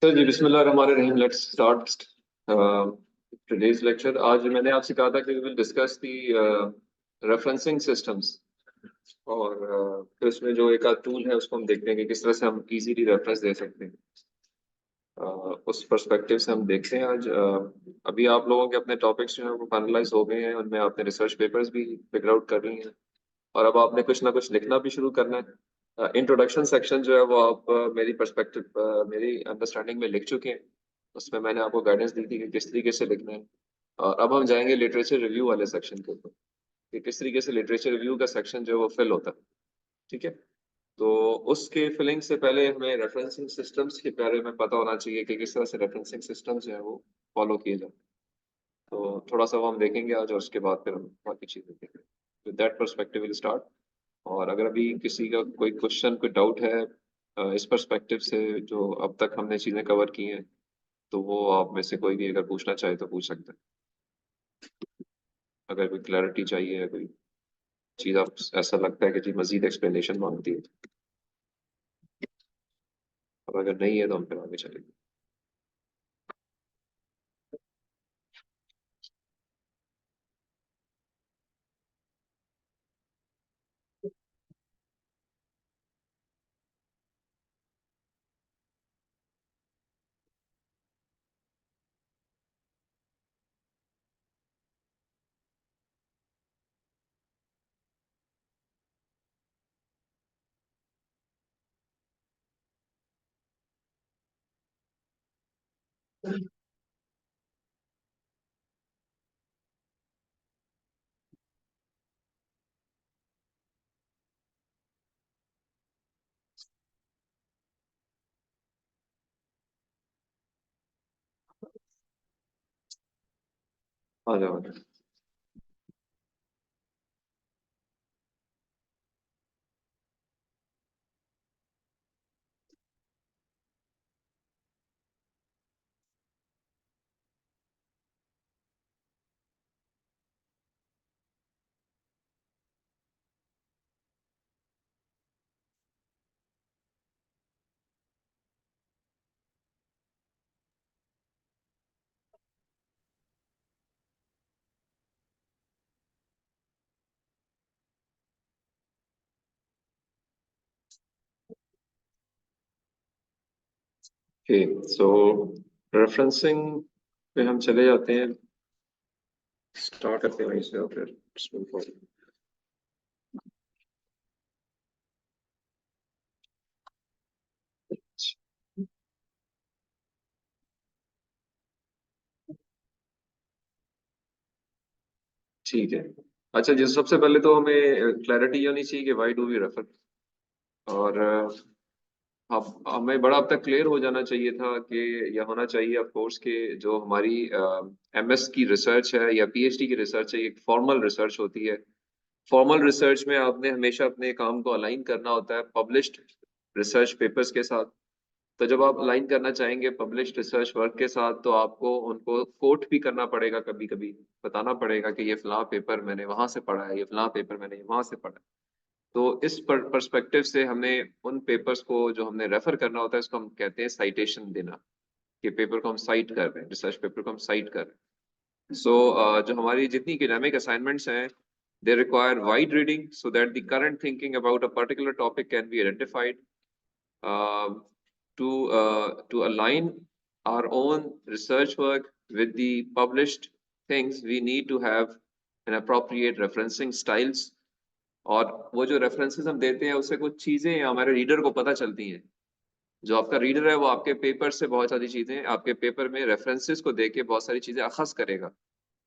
Sir ji, बिस्मिल्लाहिर्रहमानिर्रहीम। Let's start today's lecture. आज मैंने आपसे कहा था कि we will discuss the referencing systems. और फिर उसमें जो एक आध टूल है उसको हम देखते हैं कि किस तरह से हम इजीली रेफरेंस दे सकते हैं। उस पर्सपेक्टिव से हम देखते हैं आज। अभी आप लोगों के अपने टॉपिक्स जो हैं वो फाइनलाइज हो गए हैं, उनमें आपने रिसर्च पेपर्स भी फिगर आउट कर ली हैं और अब आपने कुछ ना कुछ लिखना भी शुरू करना है। इंट्रोडक्शन सेक्शन जो है वो आप मेरी पर्सपेक्टिव मेरी अंडरस्टैंडिंग में लिख चुके हैं। उसमें मैंने आपको गाइडेंस दी थी कि किस तरीके से लिखना है। और अब हम जाएंगे लिटरेचर रिव्यू वाले सेक्शन के ऊपर कि किस तरीके से लिटरेचर रिव्यू का सेक्शन जो है वो फिल होता है। ठीक है। तो उसके फिलिंग से पहले हमें रेफरेंसिंग सिस्टम्स के बारे में पता होना चाहिए कि किस तरह से रेफरेंसिंग सिस्टम्स जो है वो फॉलो किए जाते हैं। तो थोड़ा सा वो हम देखेंगे आज और उसके बाद फिर हम बाकी चीज़ें देखेंगे। With that perspective will start. और अगर अभी किसी का कोई क्वेश्चन कोई डाउट है इस पर्सपेक्टिव से जो अब तक हमने चीज़ें कवर की हैं, तो वो आप में से कोई भी अगर पूछना चाहे तो पूछ सकते हैं। अगर कोई क्लैरिटी चाहिए या कोई चीज़ आप ऐसा लगता है कि जी मजीद एक्सप्लेनेशन मांगती है, और अगर नहीं है तो हम फिर आगे चलेंगे। आ जाओ आ जाओ। ओके, सो रेफरेंसिंग पे हम चले जाते हैं। स्टार्ट करते हैं वहीं से और फिर उसमें ठीक है। अच्छा जी, सबसे पहले तो हमें क्लैरिटी होनी चाहिए कि वाई डू वी रेफर। और अब हमें बड़ा अब तक क्लियर हो जाना चाहिए था कि यह होना चाहिए ऑफ कोर्स कि जो हमारी एमएस की रिसर्च है या पीएचडी की रिसर्च है, एक फॉर्मल रिसर्च होती है। फॉर्मल रिसर्च में आपने हमेशा अपने काम को अलाइन करना होता है पब्लिश्ड रिसर्च पेपर्स के साथ। तो जब आप अलाइन करना चाहेंगे पब्लिश्ड रिसर्च वर्क के साथ, तो आपको उनको कोट भी करना पड़ेगा, कभी कभी बताना पड़ेगा कि ये फलां पेपर मैंने वहां से पढ़ा है, ये फलां पेपर मैंने वहां से पढ़ा है। तो इस पर्सपेक्टिव से हमें उन पेपर्स को जो हमने रेफर करना होता है इसको हम कहते हैं साइटेशन देना, कि पेपर को हम साइट कर रहे हैं, रिसर्च पेपर को हम साइट कर रहे हैं। सो जो हमारी जितनी एकेडमिक असाइनमेंट्स हैं, they require wide reading so that the current thinking about a particular topic can be identified. uh, to align our own research work with the published things, we need to have an appropriate referencing styles. और वो जो references हम देते हैं उससे कुछ चीजें हमारे रीडर को पता चलती हैं। जो आपका रीडर है वो आपके पेपर से बहुत सारी चीजें, आपके पेपर में रेफरेंसेस को देख के बहुत सारी चीजें अखज़ करेगा।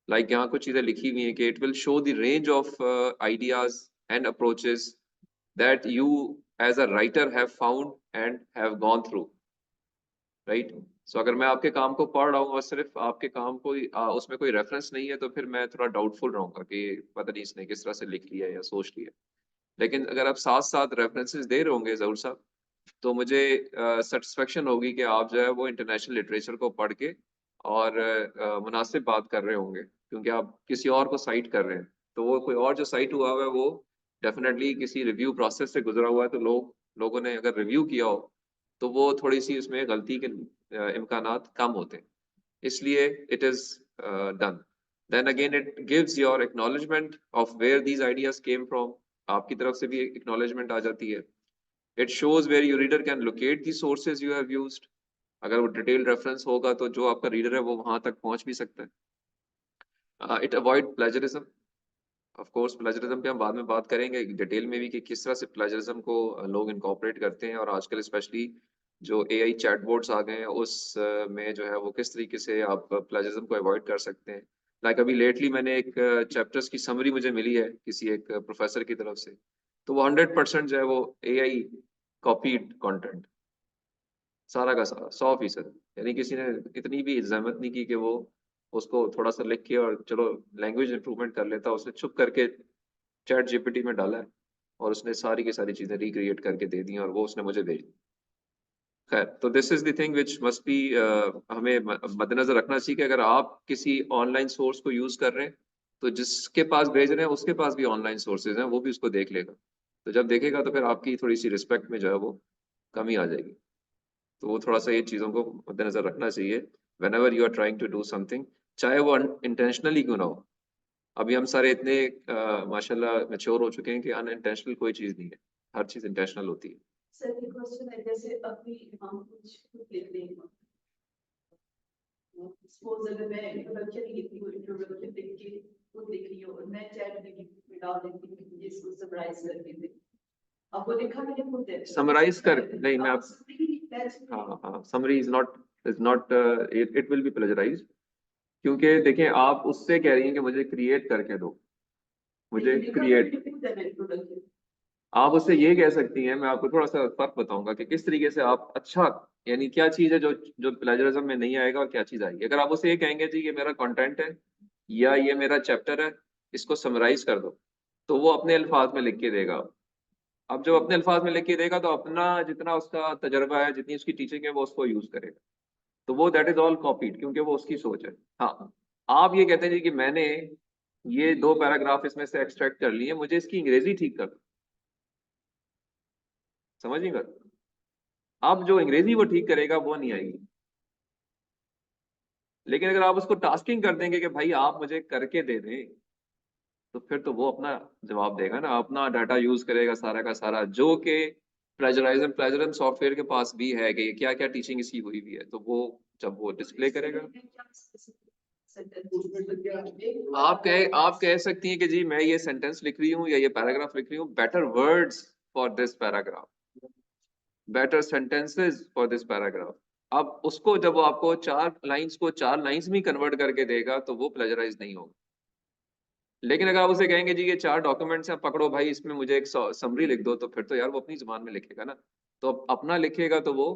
लाइक यहाँ कुछ चीजें लिखी हुई हैं कि it will show the range of ideas and approaches that you as a writer have found and have gone through, right? So अगर मैं आपके काम को पढ़ रहा हूँ और सिर्फ आपके काम को उसमें कोई रेफरेंस नहीं है, तो फिर मैं थोड़ा डाउटफुल रहूंगा कि पता नहीं इसने किस तरह से लिख लिया या सोच लिया। लेकिन अगर आप साथ साथ रेफरेंसेस दे रहे होंगे जरूर साहब, तो मुझे सेटिस्फेक्शन होगी कि आप जो है वो इंटरनेशनल लिटरेचर को पढ़ के और मुनासिब बात कर रहे होंगे, क्योंकि आप किसी और को साइट कर रहे हैं। तो वो कोई और जो साइट हुआ हुआ है वो डेफिनेटली किसी रिव्यू प्रोसेस से गुजरा हुआ है। तो लोगों ने अगर रिव्यू किया हो तो वो थोड़ी सी उसमें गलती के इम्कानात कम होते हैं, इसलिए it is done. Then again it gives your acknowledgement of where these ideas came from, आपकी तरफ से भी एक्नॉलेजमेंट आ जाती है। It shows where your reader can locate the sources you have used, अगर वो डिटेल रेफरेंस होगा तो जो आपका रीडर है वो वहां तक पहुंच भी सकता है। It avoid plagiarism, of course plagiarism पे हम बाद में बात करेंगे डिटेल में भी कि किस तरह से प्लेजरिज्म को लोग इनकॉर्पोरेट करते हैं, और आजकल स्पेशली जो एआई चैटबॉट्स आ गए हैं उस में जो है वो किस तरीके से आप प्लेजरिज्म को अवॉइड कर सकते हैं। लाइक अभी लेटली मैंने एक चैप्टर्स की समरी मुझे मिली है किसी एक प्रोफेसर की तरफ से, तो वो 100% जो है वो एआई कॉपीड कंटेंट, सारा का सारा 100%, यानी किसी ने इतनी भी जहमत नहीं की कि वो उसको थोड़ा सा लिख के और चलो लैंग्वेज इंप्रूवमेंट कर लेता, उसने चुप करके चैट जीपीटी में डाला है और उसने सारी की सारी चीजें रिक्रिएट करके दे दी और वो उसने मुझे भेज दी। खैर, तो this is the thing which must be, हमें मद्देनजर रखना चाहिए कि अगर आप किसी ऑनलाइन सोर्स को यूज कर रहे हैं तो जिसके पास भेज रहे हैं उसके पास भी ऑनलाइन सोर्सेज हैं, वो भी उसको देख लेगा। तो जब देखेगा तो फिर आपकी थोड़ी सी रिस्पेक्ट में जो है वो कमी आ जाएगी। तो वो थोड़ा सा ये चीज़ों को मद्देनजर रखना चाहिए whenever you are trying to do something, चाहे वो इंटेंशनली क्यों ना हो। अभी हम सारे इतने माशाल्लाह मैच्योर हो चुके हैं कि अनइंटेंशनल कोई चीज़ नहीं है, हर चीज़ इंटेंशनल होती है। सर ये क्वेश्चन है, जैसे अभी हम कुछ लिख रहे हैं, सपोज अगर मैं इंट्रोडक्शन लिख रही हूँ, इंट्रोडक्शन लिख के खुद लिख रही हूँ और मैं चैट में डाल देती हूँ कि इसको समराइज करके दे, अब वो लिखा मैंने खुद है समराइज कर नहीं, मैं आप हाँ हाँ, summary is not it will be plagiarised, क्योंकि देखें आप उससे कह रही हैं कि मुझे क्रिएट करके दो, मुझे क्रिएट, आप उससे ये कह सकती हैं, मैं आपको थोड़ा सा फर्क बताऊंगा कि किस तरीके से आप अच्छा, यानी क्या चीज है जो जो प्लेजरिज्म में नहीं आएगा और क्या चीज आएगी। अगर आप उसे ये कहेंगे जी ये मेरा कंटेंट है या ये मेरा चैप्टर है, इसको समराइज कर दो, तो वो अपने अल्फाज में लिख के देगा। अब जब अपने अल्फाज में लिख के देगा तो अपना जितना उसका तजर्बा है, जितनी उसकी टीचिंग है, वो उसको यूज करेगा, तो वो दैट इज ऑल कॉपीड, क्योंकि वो उसकी सोच है। हाँ, आप ये कहते हैं जी कि मैंने ये 2 पैराग्राफ इसमें से एक्सट्रैक्ट कर लिए, मुझे इसकी अंग्रेजी ठीक कर दो, समझिएगा, अब जो अंग्रेजी वो ठीक करेगा वो नहीं आएगी। लेकिन अगर आप उसको टास्किंग कर देंगे कि भाई आप मुझे करके दे दें, तो फिर तो वो अपना जवाब देगा ना, अपना डाटा यूज करेगा सारा का सारा, जो कि प्लेजरिज्म सॉफ्टवेयर के पास भी है कि क्या क्या टीचिंग इसकी हुई हुई है, तो वो जब वो डिस्प्ले करेगा, आप कह सकती हैं कि जी मैं ये सेंटेंस लिख रही हूँ या ये पैराग्राफ लिख रही हूँ, better words for this paragraph, better sentences for this paragraph. अब उसको जब वो आपको 4 लाइंस को 4 लाइंस में कन्वर्ट करके देगा तो वो प्लेजराइज नहीं होगा। लेकिन अगर आप उसे कहेंगे जी ये 4 डॉक्यूमेंट्स हैं, पकड़ो भाई इसमें मुझे एक समरी लिख दो, तो फिर तो यार वो अपनी जुबान में लिखेगा ना, तो अब अपना लिखेगा तो वो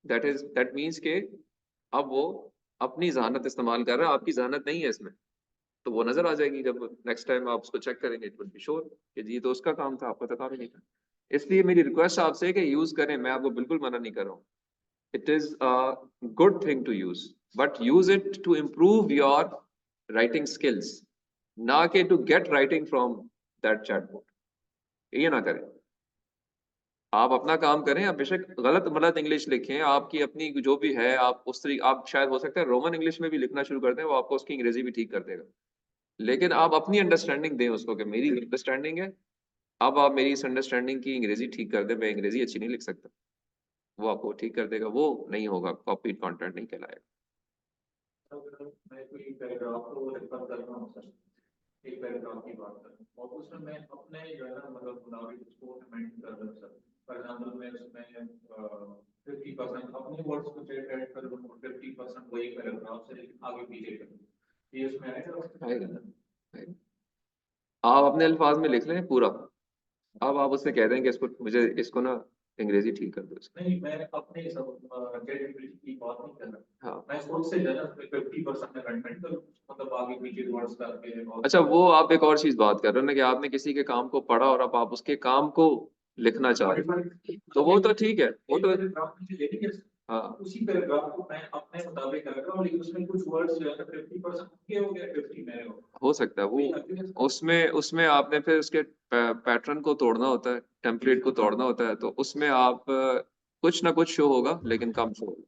दैट मीन्स के अब वो अपनी जहानत इस्तेमाल कर रहा है, आपकी जहानत नहीं है इसमें, तो वो नजर आ जाएगी जब नेक्स्ट टाइम आप उसको चेक करेंगे, इट विल बी श्योर कि जी ये तो उसका काम था, आपका तो काम ही नहीं था। इसलिए मेरी रिक्वेस्ट आपसे है कि यूज करें, मैं आपको बिल्कुल मना नहीं कर रहा हूँ, it is a good thing to use, but use it to improve your writing skills, ना कि to get writing from that chatbot। ये ना करें, आप अपना काम करें, आप बेशक गलत मलत इंग्लिश लिखें, आपकी अपनी जो भी है, आप उस तरीके, आप शायद हो सकता है रोमन इंग्लिश में भी लिखना शुरू कर दें, वो आपको उसकी अंग्रेजी भी ठीक कर देगा, लेकिन आप अपनी अंडरस्टैंडिंग दें उसको कि मेरी अंडरस्टैंडिंग है, अब आप मेरी इस अंडरस्टैंडिंग की अंग्रेजी ठीक कर दें, मैं अंग्रेजी अच्छी नहीं लिख सकता, वो आपको ठीक कर देगा, वो नहीं होगा, कॉपी कंटेंट नहीं कहलाएगा। अगर मैं कोई पैराग्राफ को रेफर कर रहा हूँ सर, एक पैराग्राफ की बात कर रहा हूँ और उसमें मैं अपने जो है ना मतलब मुताबिक उसको अमेंड कर रहा हूँ सर, फॉर एग्जाम्पल मैं उसमें 50% अपने वर्ड्स को ऐड कर दूँ, 50% वही पैराग्राफ से आगे पीछे कर दूँ, ये उसमें आएगा ना? आप अपने अल्फाज में लिख लें पूरा, अब आप उससे कह दें कि इसको मुझे इसको ना अंग्रेजी ठीक कर दो इसको। नहीं, मैं अपने सब कैटेगरी की बात नहीं कर रहा, हाँ, मैं खुद से जो है ना 50% अमेंडमेंट करूँ, मतलब आगे पीछे वर्ड्स करके। अच्छा, वो आप एक और चीज बात कर रहे हो ना कि आपने किसी के काम को पढ़ा और अब आप उसके काम को लिखना चाह रहे हैं, तो वो तो ठीक है, वो तो हाँ, उसी पैराग्राफ को मैं अपने मुताबिक कर रहा हूँ, लेकिन उसमें कुछ वर्ड्स जो है 50% उनके हो गया, 50 मेरे हो सकता है वो उसमें उसमें आपने फिर उसके पैटर्न को तोड़ना होता है, टेम्पलेट को तोड़ना होता है, तो उसमें आप कुछ ना कुछ शो होगा लेकिन कम शो होगा,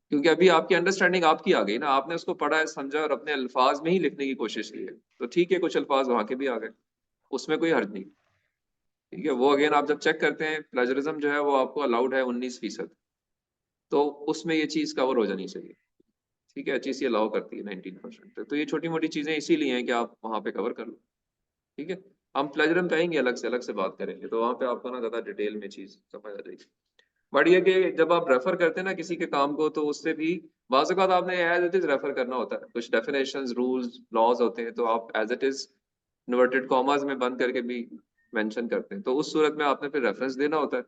क्योंकि अभी आपकी अंडरस्टैंडिंग आपकी आ गई ना, आपने उसको पढ़ा है, समझा और अपने अल्फाज में ही लिखने की कोशिश की है, तो ठीक है, कुछ अल्फाज वहां के भी आ गए, उसमें कोई हर्ज नहीं। ठीक है, वो अगेन आप जब चेक करते हैं प्लेजरिज्म जो है वो आपको अलाउड है 19%, तो उसमें ये चीज कवर हो जानी चाहिए। ठीक है, HEC अलाउ करती है 19%, तो ये छोटी मोटी चीजें इसीलिए हैं कि आप वहां पे कवर कर लो। ठीक है, हम प्लेजरम कहेंगे, अलग से बात करेंगे, तो वहां पे आपको ना ज्यादा डिटेल में चीज समझ आ जाएगी। बट ये कि जब आप रेफर करते हैं ना किसी के काम को, तो उससे भी बाज़ औक़ात आपने एज इट इज रेफर करना होता है, कुछ डेफिनेशंस, रूल्स, लॉज होते हैं, तो आप as it is inverted commas में बंद करके भी मेंशन करते हैं, तो उस सूरत में आपने फिर रेफरेंस देना होता है।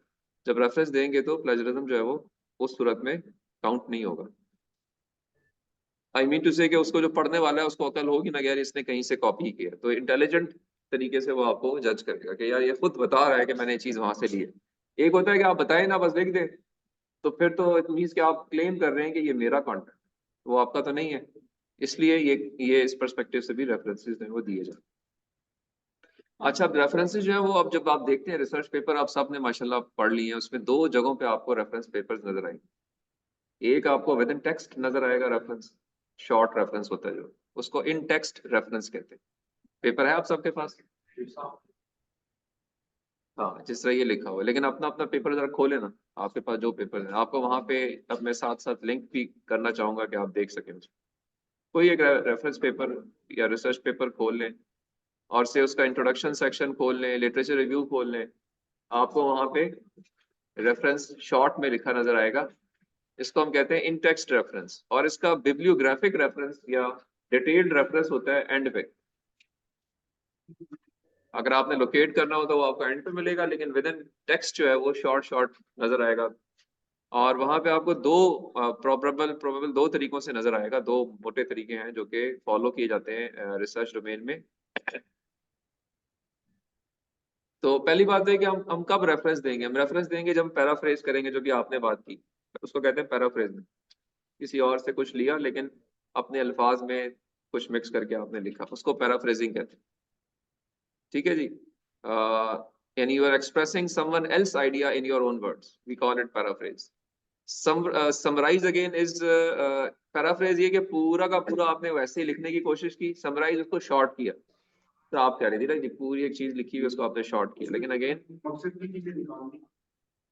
जब रेफरेंस देंगे तो प्लेजरिज्म जो है वो उस सूरत में काउंट नहीं होगा। आई मीन टू से कि उसको जो पढ़ने वाला है उसको अकल होगी ना कि यार इसने कहीं से कॉपी किया, तो इंटेलिजेंट तरीके से वो आपको जज करेगा कि यार ये खुद बता रहा है कि मैंने ये चीज वहां से ली है। एक होता है कि आप बताएं ना, बस लिख दे, तो फिर तो इट मीन्स कि आप क्लेम कर रहे हैं कि ये मेरा कंटेंट, वो आपका तो नहीं है। इसलिए ये इस पर्सपेक्टिव से भी रेफरेंसेस हैं वो दिए जाते हैं। अच्छा, अब रेफरेंसेस जो है वो, अब जब आप देखते हैं रिसर्च पेपर, आप सब ने माशाल्लाह पढ़ लिए हैं, उसमें दो जगहों पे आपको रेफरेंस पेपर्स नजर आएंगे। एक आपको विद इन टेक्स्ट नजर आएगा रेफरेंस, शॉर्ट रेफरेंस होता है जो, उसको इन टेक्स्ट रेफरेंस कहते हैं। पेपर है आप सबके पास? हाँ, जिस तरह ये लिखा हुआ है, लेकिन अपना अपना पेपर जरा खोले ना, आपके पास जो पेपर है आपको वहां पे, अब मैं साथ साथ लिंक भी करना चाहूंगा कि आप देख सकें उसको। कोई एक रेफरेंस पेपर या रिसर्च पेपर खोल लें और से उसका इंट्रोडक्शन सेक्शन खोल लें, लिटरेचर रिव्यू खोल लें, आपको वहां पे रेफरेंस शॉर्ट में लिखा नजर आएगा। इसको हम कहते हैं इन टेक्स्ट रेफरेंस, और इसका बिब्लियोग्राफिक रेफरेंस या डिटेल्ड रेफरेंस होता है एंड पे। अगर आपने लोकेट करना हो तो वो आपको एंड पे मिलेगा, लेकिन विद इन टेक्स्ट जो है वो शॉर्ट शॉर्ट नजर आएगा। और वहां पे आपको दो प्रोबेबल प्रोबेबल दो तरीकों से नजर आएगा, दो मोटे तरीके हैं जो कि फॉलो किए जाते हैं रिसर्च डोमेन में। तो पहली बात है कि हम कब रेफरेंस देंगे, हम रेफरेंस देंगे जब पैराफ्रेज करेंगे, जो कि आपने बात की, उसको कहते हैं पैराफ्रेज। किसी और से कुछ लिया लेकिन अपने अल्फाज में कुछ मिक्स करके आपने लिखा, उसको पैराफ्रेजिंग कहते हैं। ठीक है जी, यानी you are expressing someone else idea in your own words, we call it paraphrase. Summarise again is paraphrase, ये कि पूरा का पूरा आपने वैसे ही लिखने की कोशिश की, समराइज उसको शॉर्ट किया। तो आप कह रहे थे ना जी, पूरी एक चीज लिखी हुई उसको आपने शॉर्ट किया, लेकिन अगेन मकसद की चीजें निकालनी,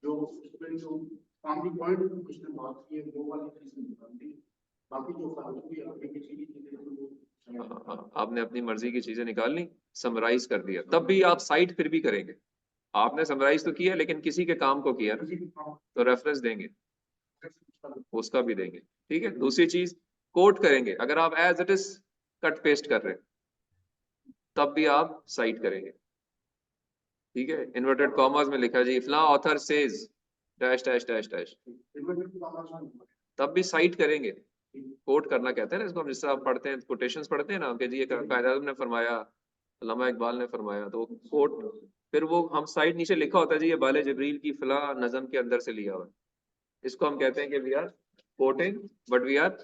जो उसमें जो काम की पॉइंट उसने बात की है वो वाली चीजें निकालनी, बाकी जो फालतू की आगे की चीजें आपने अपनी मर्जी की चीजें निकाल ली, समराइज कर दिया, तब भी आप साइट फिर भी करेंगे। आपने समराइज तो किया लेकिन किसी के काम को किया ना, तो रेफरेंस देंगे, उसका भी देंगे। ठीक है, दूसरी चीज कोट करेंगे, अगर आप as it is cut paste कर रहे हैं तब भी आप साइट करेंगे। ठीक है, इन्वर्टेड कॉमर्स में लिखा जी फला author says dash dash dash dash, तब भी साइट करेंगे। कोट करना कहते हैं ना इसको, हम जिस तरह आप पढ़ते हैं कोटेशंस पढ़ते हैं ना कि जी ये कायद आज़म ने फरमाया, अल्लामा इकबाल ने फरमाया, तो कोट, फिर वो हम साइड नीचे लिखा होता है जी ये बाले जबरील की फला नज़म के अंदर से लिया हुआ है। इसको हम कहते हैं कि we are quoting but we are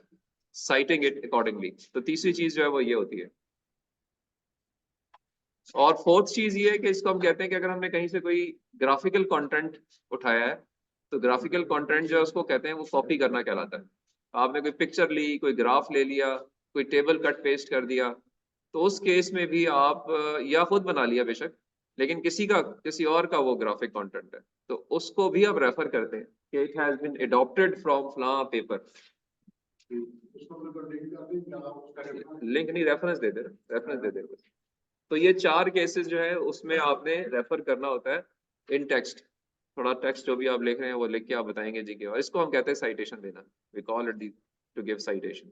citing it accordingly. तो तीसरी चीज जो है वो ये होती है। और फोर्थ चीज ये है कि इसको हम कहते हैं कि अगर हमने कहीं से कोई ग्राफिकल कंटेंट उठाया है, तो ग्राफिकल कंटेंट जो है उसको कहते हैं वो कॉपी करना कहलाता है। आपने कोई पिक्चर ली, कोई ग्राफ ले लिया, कोई टेबल कट पेस्ट कर दिया, तो उस केस में भी आप या खुद बना लिया बेशक, लेकिन किसी और का वो ग्राफिक कंटेंट है, तो उसको भी आप रेफर करते हैं कि it has been adopted from फ्ला पेपर। लिंक नहीं, रेफरेंस दे दे, रेफरेंस दे दे। तो ये चार केसेस जो है उसमें आपने रेफर करना होता है इन टेक्स्ट। थोड़ा टेक्स्ट जो भी आप लिख रहे हैं वो लिख के आप बताएंगे जी के, और इसको हम कहते हैं साइटेशन देना, we call it to give citation.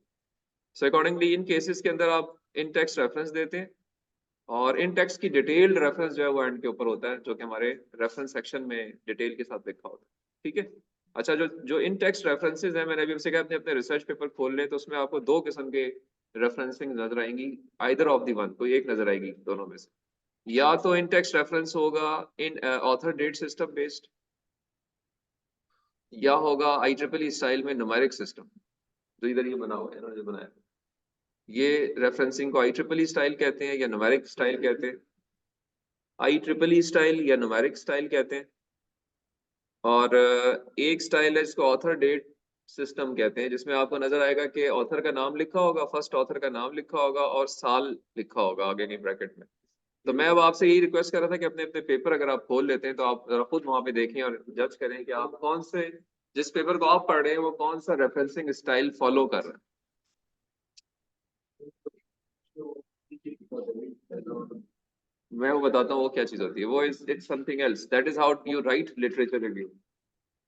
So accordingly in cases के अंदर आप इन टेक्स्ट रेफरेंस देते हैं, और इन टेक्स्ट की डिटेल्ड रेफरेंस जो है वो एंड के ऊपर होता है, जो कि हमारे रेफरेंस सेक्शन में डिटेल के साथ लिखा होता है। ठीक है, अच्छा, जो जो इन टेक्स्ट रेफरेंसेज है, मैंने अभी आपसे कहा अपने रिसर्च पेपर खोल लें, तो उसमें आपको दो किस्म के रेफरेंसिंग नजर आएंगी, आइदर ऑफ दी वन, कोई एक नजर आएगी दोनों में से। या तो इन टेक्स्ट रेफरेंस होगा इन ऑथर डेट सिस्टम बेस्ड, या होगा IEEE स्टाइल में न्यूमेरिक सिस्टम, जो इधर ये बना हुआ है, इन्होंने जो बनाया, ये रेफरेंसिंग को IEEE स्टाइल कहते हैं या न्यूमेरिक स्टाइल कहते हैं। IEEE स्टाइल या न्यूमेरिक स्टाइल कहते हैं, और एक स्टाइल है जिसको ऑथर डेट सिस्टम कहते हैं, जिसमें आपको नजर आएगा कि ऑथर का नाम लिखा होगा, फर्स्ट ऑथर का नाम लिखा होगा और साल लिखा होगा आगे की ब्रैकेट में। तो मैं अब आपसे यही रिक्वेस्ट कर रहा था कि अपने अपने पेपर अगर आप खोल लेते हैं तो आप जरा खुद वहां पे देखें और जज करें कि आप कौन से, जिस पेपर को आप पढ़ रहे हैं वो कौन सा रेफरेंसिंग स्टाइल फॉलो कर रहे हैं। मैं वो बताता हूँ वो क्या चीज होती है। वो is it's something else, that is how you right literature review.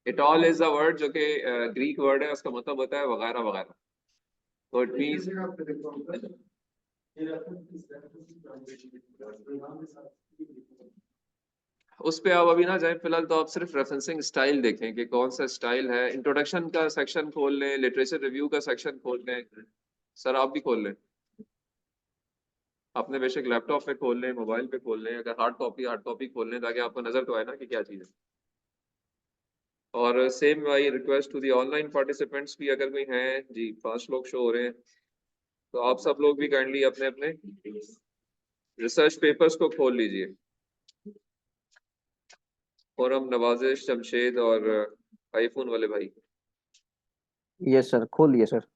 It all is a word जो कि ग्रीक वर्ड है, उसका मतलब होता है वगैरह वगैरह। तो इट मींस उस पे आप अभी ना जाए, फिलहाल तो आप सिर्फ रेफरेंसिंग स्टाइल देखें कि कौन सा स्टाइल है। इंट्रोडक्शन का सेक्शन खोल लें, लिटरेचर रिव्यू का सेक्शन खोल लें। सर आप भी खोल लें, अपने बेशक लैपटॉप पे खोल लें, मोबाइल पे खोल लें, अगर हार्ड कॉपी खोल लें ताकि आपको नजर तो आए ना कि क्या चीज़ है। और same why request to the online participants भी, अगर कोई हैं जी, 5 लोग शो हो रहे हैं, तो आप सब लोग भी काइंडली अपने अपने रिसर्च पेपर्स को खोल लीजिए। और हम नवाजिश, शमशेद और आईफोन वाले भाई, यस सर, खोल लिए सर।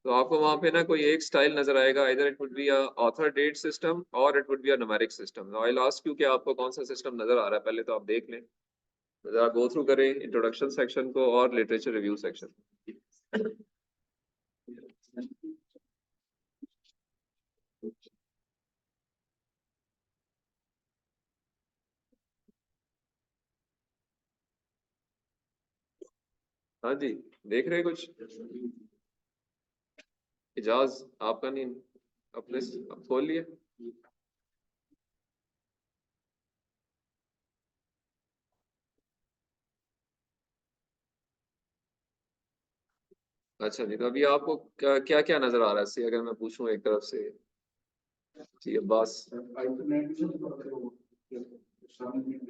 तो आपको वहां पे ना कोई एक स्टाइल नजर आएगा, इधर it would be a author date system और it would be a numeric system. Now I will ask you कि आपको कौन सा सिस्टम नजर आ रहा है, पहले तो आप देख लें, जरा गो थ्रू करें इंट्रोडक्शन सेक्शन को और लिटरेचर रिव्यू सेक्शन। हाँ जी, देख रहे हैं कुछ? इजाज आपका नहीं, अपने खोल लिए? अच्छा जी, तो अभी आपको क्या क्या नजर आ रहा है? अगर मैं पूछूं एक तरफ से जी अब्बास,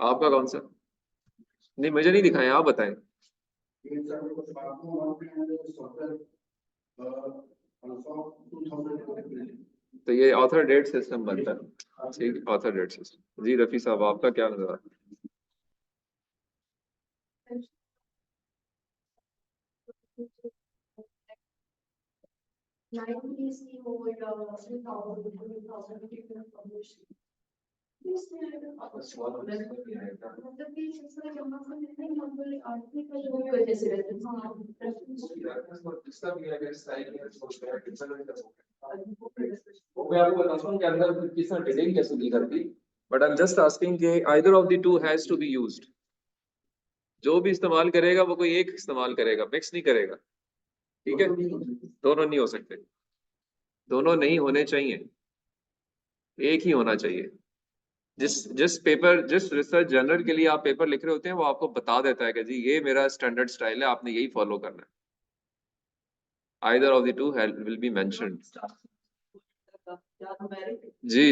आपका कौन सा? नहीं मुझे नहीं दिखाएं, आप बताएं। तो ये ऑथर डेट सिस्टम बनता है, ठीक, ऑथर डेट सिस्टम। जी रफी साहब आपका क्या नजर आ रहा है? वो मैं आपको बताता हूँ कि अंदर किस तरह डिटेल कैसे दी करती, but I am just asking कि either of the two has to be used. जो भी इस्तेमाल करेगा वो कोई एक इस्तेमाल करेगा, मिक्स नहीं करेगा, ठीक है? दोनों नहीं हो सकते, दोनों नहीं होने चाहिए, एक ही होना चाहिए। जिस जिस पेपर, जिस रिसर्च जर्नल के लिए आप पेपर लिख रहे होते हैं वो आपको बता देता है कि जी ये मेरा स्टैंडर्ड स्टाइल है, आपने यही फॉलो करना है। Either of the two will be mentioned. जी,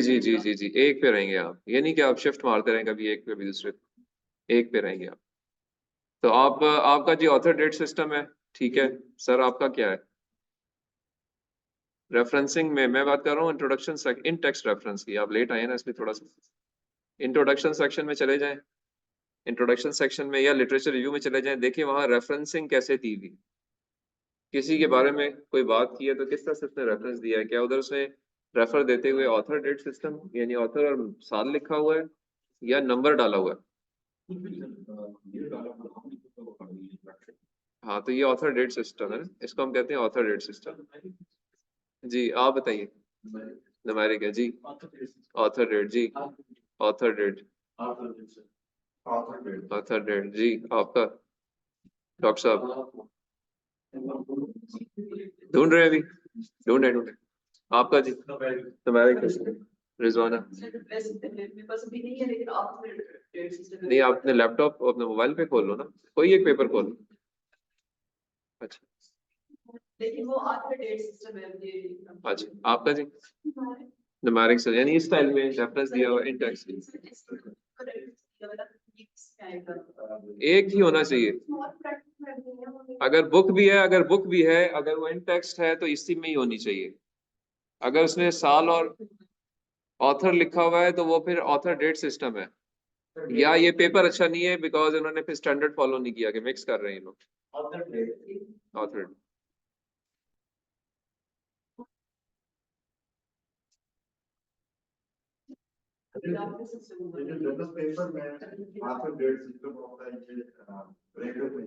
एक पे रहेंगे आप, ये नहीं कि आप शिफ्ट मारते रहें कभी एक पे भी दूसरे पे, एक पे रहेंगे आप। तो आप, आपका जी ऑथर डेट सिस्टम है, ठीक है। सर आपका क्या है? रेफरेंसिंग में मैं बात कर रहा हूँ इंट्रोडक्शन इन टेक्स्ट रेफरेंस की। आप लेट आए ना इसलिए थोड़ा सा, इंट्रोडक्शन सेक्शन में चले जाएं, इंट्रोडक्शन सेक्शन में या लिटरेचर रिव्यू में चले जाएं, देखिए वहां रेफरेंसिंग कैसे दी हुई। किसी के बारे में कोई बात की है तो किस तरह से उसने रेफरेंस दिया है, क्या उधर उसने रेफर देते हुए ऑथर डेट सिस्टम यानी ऑथर और साल लिखा हुआ है या नंबर डाला हुआ है? हाँ तो ये ऑथर डेट सिस्टम है, इसको हम कहते हैं ऑथर डेट सिस्टम। जी आप बताइए। न्यूमेरिक है जी, ऑथर डेट जी, ऑथर डेट, ऑथर डेट जी। आपका डॉक्टर साहब ढूंढ रहे हैं अभी, ढूंढे आपका जी न्यूमेरिक। रिजवाना नहीं, आपने लैपटॉप अपने मोबाइल पे खोल लो ना, कोई एक पेपर खोल लो। अच्छा लेकिन वो ऑथर डेट सिस्टम है ये। अच्छा, आपका जी न्यूमेरिक से यानी इस स्टाइल में रेफरेंस दिया हुआ इन टेक्स्ट, एक ही होना चाहिए। अगर बुक भी है, अगर बुक भी है, अगर वो इन टेक्स्ट है तो इसी में ही होनी चाहिए। अगर उसने साल और ऑथर लिखा हुआ है तो वो फिर ऑथर डेट सिस्टम है। या ये पेपर अच्छा नहीं है बिकॉज उन्होंने फिर स्टैंडर्ड फॉलो नहीं किया कि मिक्स कर रहे हैं ये लोग ऑथर। जनरल पेपर में आपका डेट सिस्टम होता है कि रेगुलर में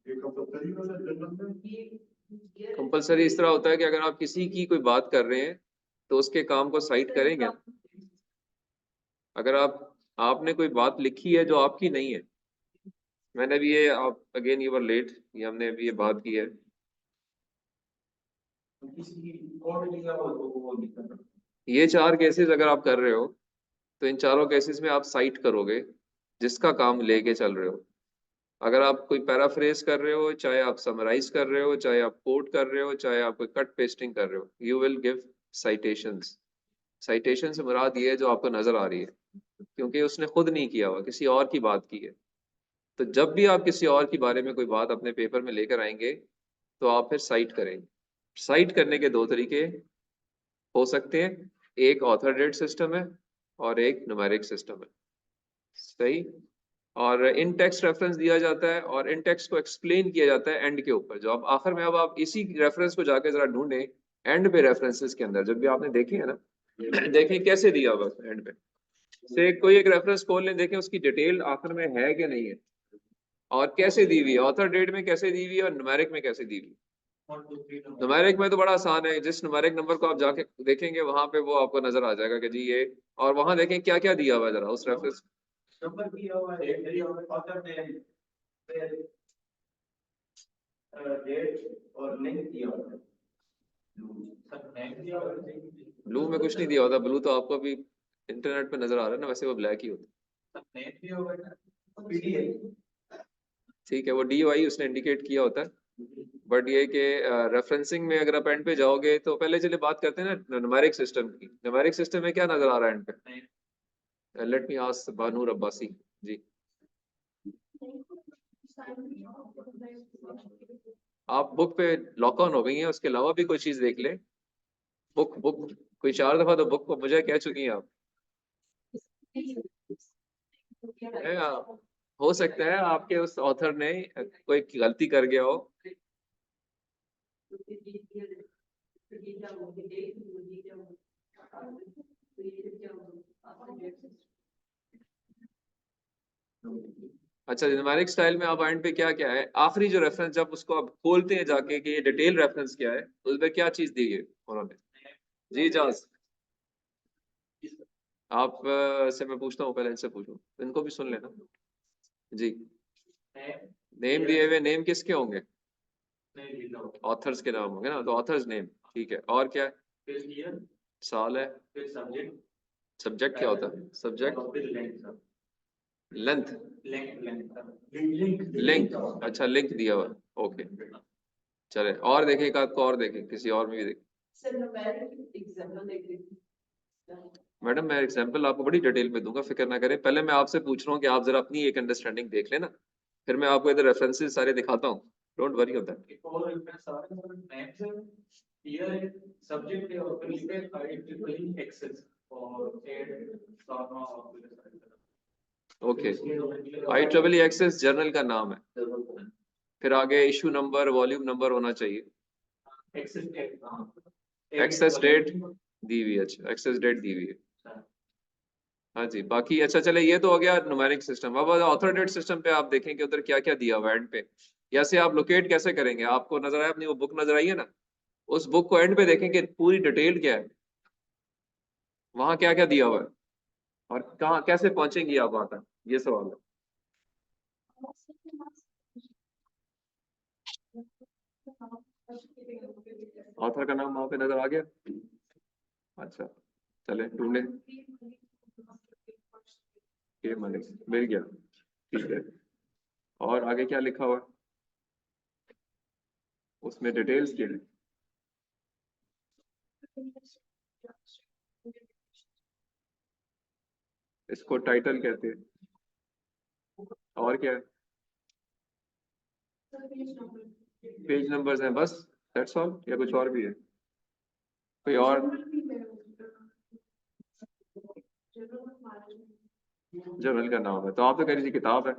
ये कंपलसरी वाला जनरल में कंपलसरी इस तरह होता है कि अगर आप किसी की कोई बात कर रहे हैं तो उसके काम को साइट करेंगे। अगर आपने कोई बात लिखी है जो आपकी नहीं है, मैंने भी ये आप अगेन यू वर लेट, ये हमने भी ये बात की है। किसी कोड लिखा हो तो वो नहीं करना। ये 4 केसेस अगर आप कर रहे हो तो इन चारों केसेस में आप साइट करोगे जिसका काम लेके चल रहे हो। अगर आप कोई पैराफ्रेज कर रहे हो, चाहे आप समराइज कर रहे हो, चाहे आप कोट कर रहे हो, चाहे आप कोई कट पेस्टिंग कर रहे हो, you will give citations. Citation से मुराद ये है जो आपको नजर आ रही है, क्योंकि उसने खुद नहीं किया हुआ, किसी और की बात की है। तो जब भी आप किसी और के बारे में कोई बात अपने पेपर में लेकर आएंगे तो आप फिर साइट करेंगे। साइट करने के 2 तरीके हो सकते हैं, एक ऑथर डेट सिस्टम है और एक न्यूमेरिक सिस्टम है। सही। और इन टेक्स्ट रेफरेंस दिया जाता है और इन टेक्स्ट को एक्सप्लेन किया जाता है एंड के ऊपर, जो आप आखिर में अब आप इसी रेफरेंस को जाके जरा ढूंढें एंड पे, रेफरेंसेस के अंदर जब भी आपने देखे हैं ना, देखें कैसे दिया हुआ एंड पे से कोई एक रेफरेंस खोल लें, देखें उसकी डिटेल आखिर में है कि नहीं है और कैसे दी हुई है, ऑथर डेट में कैसे दी हुई है और न्यूमेरिक में कैसे दी हुई है। 1 2 3 न्यूमेरिक में तो बड़ा आसान है, जिस न्यूमेरिक नंबर को आप जाके देखेंगे वहां पे वो आपको नजर आ जाएगा कि जी ये, और वहां देखें क्या क्या दिया हुआ है जरा उस रेफरेंस। नंबर दिया हुआ है, डेट दिया हुआ है, ऑथर नेम, डेट और लिंक दिया हुआ है। सब नेम दिया हुआ है। ब्लू में कुछ नहीं दिया होता, ब्लू तो आपको अभी इंटरनेट पे नजर आ रहा है ना, वैसे वो ब्लैक ही होता सब नेम दिया हुआ है, पीडीएफ। है। ठीक है, वो डी वाई उसने इंडिकेट किया होता है। बट ये कि रेफरेंसिंग में अगर आप एंड पे जाओगे तो पहले चलिए बात करते हैं ना न्यूमेरिक सिस्टम की। न्यूमेरिक सिस्टम में क्या नजर आ रहा है एंड पे? Let me ask Banur Abbasi जी। आप बुक पे लॉक ऑन हो गई हैं, उसके अलावा भी कोई चीज देख ले। बुक बुक कोई 4 दफा तो बुक को मुझे कह चुकी हैं आप। हो सकता है आपके उस ऑथर ने कोई गलती कर गया हो। अच्छा, न्यूमेरिक स्टाइल में आप एंड पे क्या क्या है, आखिरी जो रेफरेंस जब उसको आप खोलते हैं जाके कि ये डिटेल रेफरेंस क्या है, उसमें क्या चीज दी है उन्होंने? जी जाज, आप से मैं पूछता हूँ, पहले इनसे पूछूं, इनको भी सुन लेना जी। नेम दिए हुए, नेम किसके होंगे? ऑथर्स के नाम होंगे ना, तो ऑथर्स नेम। ठीक है, और क्या है? साल है। सब्जेक्ट क्या होता है? सब्जेक्ट लेंथ, लिंक, अच्छा लिंक दिया हुआ, ओके। चले और देखें, एक आध को और देखें, किसी और में भी देखें। मैडम मैं एग्जांपल आपको बड़ी डिटेल में दूंगा, फिक्र ना करें। पहले मैं आपसे पूछ रहा हूँ कि आप जरा अपनी एक अंडरस्टैंडिंग देख लेना, फिर मैं आपको इधर रेफरेंसेस सारे दिखाता हूँ। Don't worry on that. और इसमें सारे नेम्स है, ईयर है, सब्जेक्ट है और फिर लिखा है IEEE एक्सेस और एड सामा और ओके, IEEE एक्सेस जर्नल का नाम है, फिर आगे इशू नंबर, वॉल्यूम नंबर होना चाहिए, एक्सेस डेट। एक्सेस डेट दी हुई है। अच्छा, एक्सेस डेट दी हुई है, हाँ जी। बाकी अच्छा चले, ये तो हो गया न्यूमेरिक सिस्टम। अब ऑथर डेट सिस्टम पे आप देखें कि उधर क्या क्या दिया हुआ है एंड पे। या से आप लोकेट कैसे करेंगे? आपको नजर आया अपनी वो बुक नजर आई है ना, उस बुक को एंड पे देखें कि पूरी डिटेल क्या है, वहां क्या क्या दिया हुआ है और कहाँ कैसे पहुंचेंगी आप वहां तक, ये सवाल है। ऑथर का नाम वहां पे नजर आ गया? अच्छा चले ढूंढे, के मलिक मिल गया, ठीक है। और आगे क्या लिखा हुआ है उसमें, डिटेल्स क्या है? इसको टाइटल कहते हैं, और क्या है? पेज नंबर्स हैं बस, दैट्स ऑल, या कुछ और भी है? कोई और? जर्नल का नाम है, तो आप तो कह रही थी किताब है।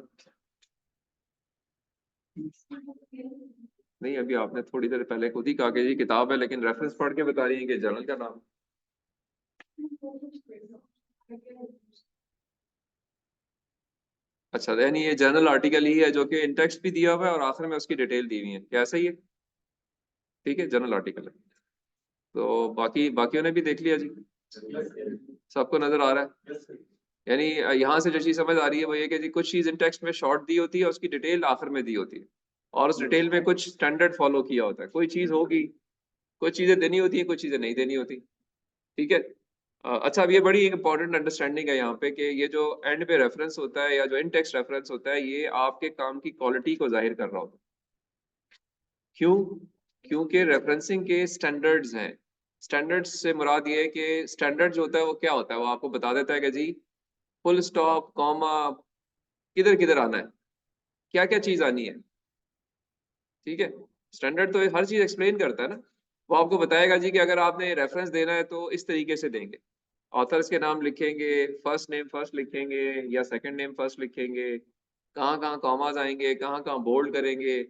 नहीं, अभी आपने थोड़ी देर पहले खुद ही कहा कि ये किताब है, लेकिन रेफरेंस पढ़ के बता रही है कि जर्नल का नाम। अच्छा, यानी ये जर्नल आर्टिकल ही है जो कि इन टेक्स्ट भी दिया हुआ है और आखिर में उसकी डिटेल दी हुई है, क्या ऐसा ही है? ठीक है, जर्नल आर्टिकल है। तो बाकी बाकियों ने भी देख लिया जी, सबको नजर आ रहा है? यानी यहाँ से जो चीज समझ आ रही है वो ये कि जी कुछ चीज इन टेक्स्ट में शॉर्ट दी होती है, उसकी डिटेल आखिर में दी होती है, और उस डिटेल में कुछ स्टैंडर्ड फॉलो किया होता है। कोई चीज होगी, कुछ चीजें देनी होती है, कुछ चीजें नहीं देनी होती। ठीक है। अच्छा, अब ये बड़ी इंपॉर्टेंट अंडरस्टैंडिंग है यहाँ पे कि ये जो एंड पे रेफरेंस होता है या जो इन टेक्स्ट रेफरेंस होता है, ये आपके काम की क्वालिटी को जाहिर कर रहा होता है। क्यों? क्योंकि रेफरेंसिंग के स्टैंडर्ड्स हैं। स्टैंडर्ड्स से मुराद ये है कि स्टैंडर्ड जो होता है वो क्या होता है, वो आपको बता देता है कि जी फुल स्टॉप, कॉमा, किधर किधर आना है, क्या क्या चीज आनी है। ठीक है। स्टैंडर्ड तो हर चीज एक्सप्लेन करता है ना। वो आपको बताएगा जी कि अगर आपने रेफरेंस देना है तो इस तरीके से देंगे, ऑथर्स के नाम लिखेंगे, फर्स्ट नेम फर्स्ट लिखेंगे या सेकंड नेम फर्स्ट लिखेंगे, कहाँ कहाँ कॉमाज आएंगे, कहाँ कहाँ बोल्ड करेंगे,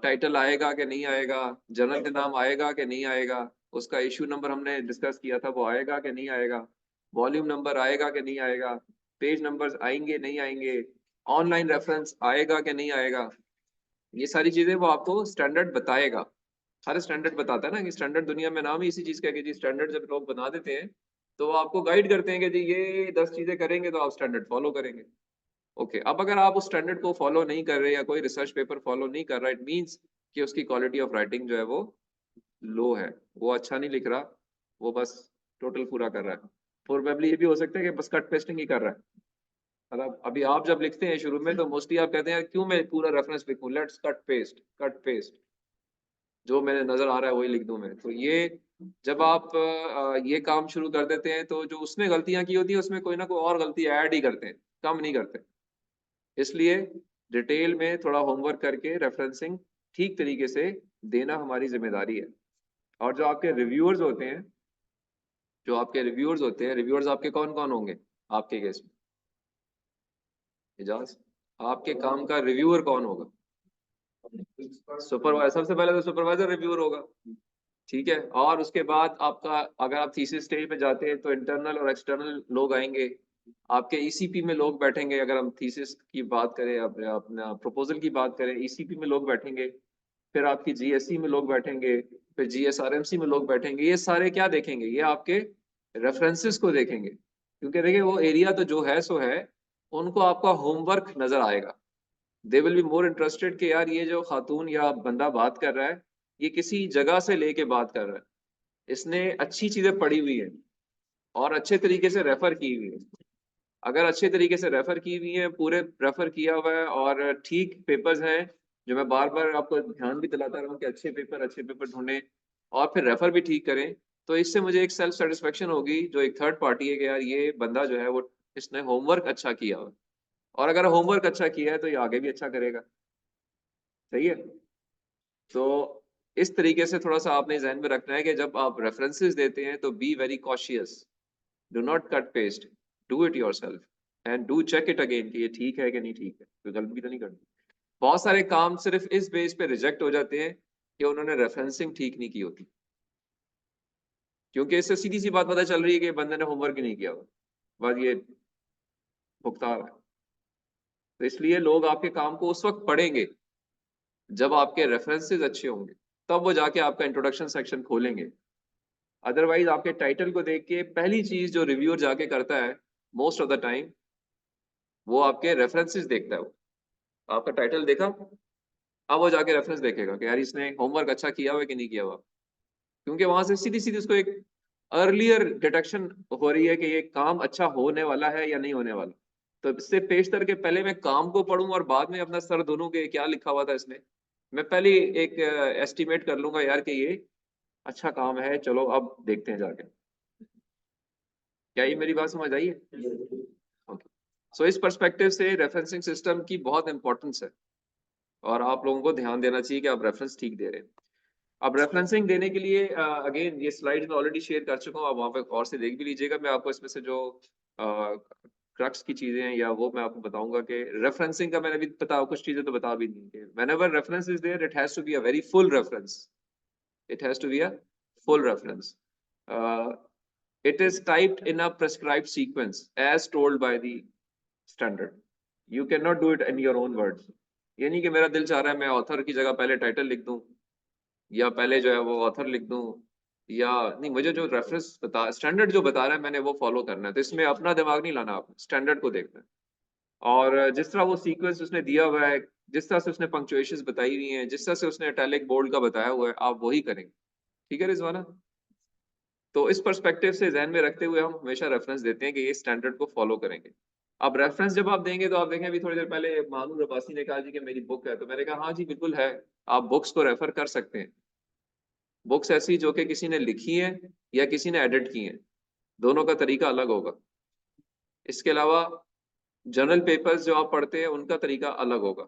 टाइटल आएगा कि नहीं आएगा, जर्नल का नाम आएगा कि नहीं आएगा, उसका इशू नंबर हमने डिस्कस किया था वो आएगा कि नहीं आएगा, वॉल्यूम नंबर आएगा कि नहीं आएगा, पेज नंबर्स आएंगे नहीं आएंगे, ऑनलाइन रेफरेंस आएगा कि नहीं आएगा। ये सारी चीजें वो आपको स्टैंडर्ड बताएगा। हर स्टैंडर्ड बताता है ना कि स्टैंडर्ड दुनिया में नाम ही इसी चीज का है कि जी स्टैंडर्ड जब लोग बना देते हैं तो वो आपको गाइड करते हैं कि जी ये 10 चीजें करेंगे तो आप स्टैंडर्ड फॉलो करेंगे। ओके, अब अगर आप उस स्टैंडर्ड को फॉलो नहीं कर रहे या कोई रिसर्च पेपर फॉलो नहीं कर रहा, इट मीन्स कि उसकी क्वालिटी ऑफ राइटिंग जो है वो लो है, वो अच्छा नहीं लिख रहा, वो बस टोटल पूरा कर रहा है। प्रोबेबली ये भी हो सकता है कि बस कट पेस्टिंग ही कर रहा है। मतलब अभी आप जब लिखते हैं शुरू में तो मोस्टली आप कहते हैं क्यों मैं पूरा रेफरेंस लिखूं, let's cut paste, cut paste, जो मैंने नजर आ रहा है वही लिख दूं मैं। तो ये जब आप ये काम शुरू कर देते हैं तो जो उसने गलतियां की होती है उसमें कोई ना कोई और गलती ऐड ही करते हैं, कम नहीं करते। इसलिए डिटेल में थोड़ा होमवर्क करके रेफरेंसिंग ठीक तरीके से देना हमारी जिम्मेदारी है। और जो आपके रिव्यूअर्स होते हैं, रिव्यूअर्स आपके कौन कौन होंगे आपके केस में? इजाज, आपके काम का रिव्यूअर कौन होगा? सुपरवाइजर, सबसे पहले तो सुपरवाइजर रिव्यूअर होगा। ठीक है। और उसके बाद आपका, अगर आप थीसिस स्टेज पे जाते हैं तो इंटरनल और एक्सटर्नल लोग आएंगे, आपके ईसीपी में लोग बैठेंगे। अगर हम थीसिस की बात करें, अपना प्रपोजल की बात करें, ईसीपी में लोग बैठेंगे, फिर आपकी जीएससी में लोग बैठेंगे, फिर जीएसआरएमसी में लोग बैठेंगे। ये सारे क्या देखेंगे? ये आपके रेफरेंसेस को देखेंगे, क्योंकि देखिए वो एरिया तो जो है सो है, उनको आपका होमवर्क नजर आएगा। They will be more interested कि यार ये जो खातून या बंदा बात कर रहा है, ये किसी जगह से लेके बात कर रहा है, इसने अच्छी चीजें पढ़ी हुई है और अच्छे तरीके से रेफर की हुई है। अगर अच्छे तरीके से रेफर की हुई है, पूरे रेफर किया हुआ है और ठीक पेपर्स हैं, जो मैं बार बार आपको ध्यान भी दिलाता रहा हूँ कि अच्छे पेपर ढूंढें और फिर रेफर भी ठीक करें, तो इससे मुझे एक सेल्फ सेटिस्फेक्शन होगी जो एक थर्ड पार्टी है कि यार ये बंदा जो है वो इसने होमवर्क अच्छा किया हुआ है। और अगर होमवर्क अच्छा किया है तो ये आगे भी अच्छा करेगा। सही है। तो इस तरीके से थोड़ा सा आपने ध्यान में रखना है कि जब आप रेफरेंसेस देते हैं तो be very cautious, do not cut paste, do it yourself and do check it again कि ये ठीक है कि नहीं ठीक है, कोई गलती तो नहीं करनी। बहुत सारे काम सिर्फ इस बेस पे रिजेक्ट हो जाते हैं कि उन्होंने रेफरेंसिंग ठीक नहीं की होती, क्योंकि इससे सीधी सी बात पता चल रही है कि बंदे ने होमवर्क ही नहीं किया हुआ, बस ये भुगता रहा है। तो इसलिए लोग आपके काम को उस वक्त पढ़ेंगे जब आपके रेफरेंसेस अच्छे होंगे, तब वो जाके आपका इंट्रोडक्शन सेक्शन खोलेंगे। अदरवाइज आपके टाइटल को देख के पहली चीज जो रिव्यूअर जाके करता है मोस्ट ऑफ द टाइम, वो आपके रेफरेंसेस देखता है। वो आपका टाइटल देखा, अब वो जाके रेफरेंस देखेगा कि यार इसने होमवर्क अच्छा किया हुआ है कि नहीं किया हुआ, क्योंकि वहां से सीधी सीधी उसको एक अर्लियर डिटेक्शन हो रही है कि ये काम अच्छा होने वाला है या नहीं होने वाला। तो इससे पेशतर के पहले मैं काम को पढूं और बाद में अपना सर धुनूं कि क्या लिखा हुआ था इसमें, मैं पहले एक एस्टिमेट कर लूंगा यार कि ये अच्छा काम है, चलो अब देखते हैं जाके। क्या ये मेरी बात समझ आई है? ओके। सो इस पर्सपेक्टिव से रेफरेंसिंग सिस्टम की बहुत इंपॉर्टेंस है और आप लोगों को ध्यान देना चाहिए कि आप रेफरेंस ठीक दे रहे हैं। अब रेफरेंसिंग देने के लिए अगेन ये स्लाइड में ऑलरेडी शेयर कर चुका हूँ, आप वहाँ पे और से देख भी लीजिएगा। मैं आपको इसमें से जो क्रक्स की चीजें हैं, या वो मैं आपको बताऊंगा कि रेफरेंसिंग का मैंने भी कुछ चीजें तो बता भी दी कि whenever reference is there it has to be a very full reference, it has to be a full reference. It is typed in a prescribed sequence as told by the standard. You cannot do it in your own words. ये नहीं कि मेरा दिल चाह रहा है मैं author की जगह पहले टाइटल लिख दूं, या पहले जो है वो ऑथर लिख दूं, या नहीं, मुझे जो रेफरेंस बता स्टैंडर्ड जो बता रहा है मैंने वो फॉलो करना है. तो इसमें अपना दिमाग नहीं लाना, आप स्टैंडर्ड को देखना है. और जिस तरह वो सीक्वेंस उसने दिया हुआ है, जिस तरह से उसने पंक्चुएशंस बताई हुई हैं, जिस तरह से उसने इटैलिक बोल्ड का बताया हुआ है, आप वही करेंगे. ठीक है रिजवाना? तो इस पर्सपेक्टिव से ध्यान में रखते हुए हम हमेशा रेफरेंस देते हैं कि ये स्टैंडर्ड को फॉलो करेंगे. अब रेफरेंस जब आप देंगे तो आप देखें, अभी थोड़ी देर पहले मानूर अब्बासी ने कहा जी कि मेरी बुक है, तो मैंने कहा हाँ जी बिल्कुल है, आप बुक्स को रेफर कर सकते हैं. बुक्स ऐसी जो कि किसी ने लिखी है या किसी ने एडिट की है, दोनों का तरीका अलग होगा. इसके अलावा जर्नल पेपर्स जो आप पढ़ते हैं उनका तरीका अलग होगा.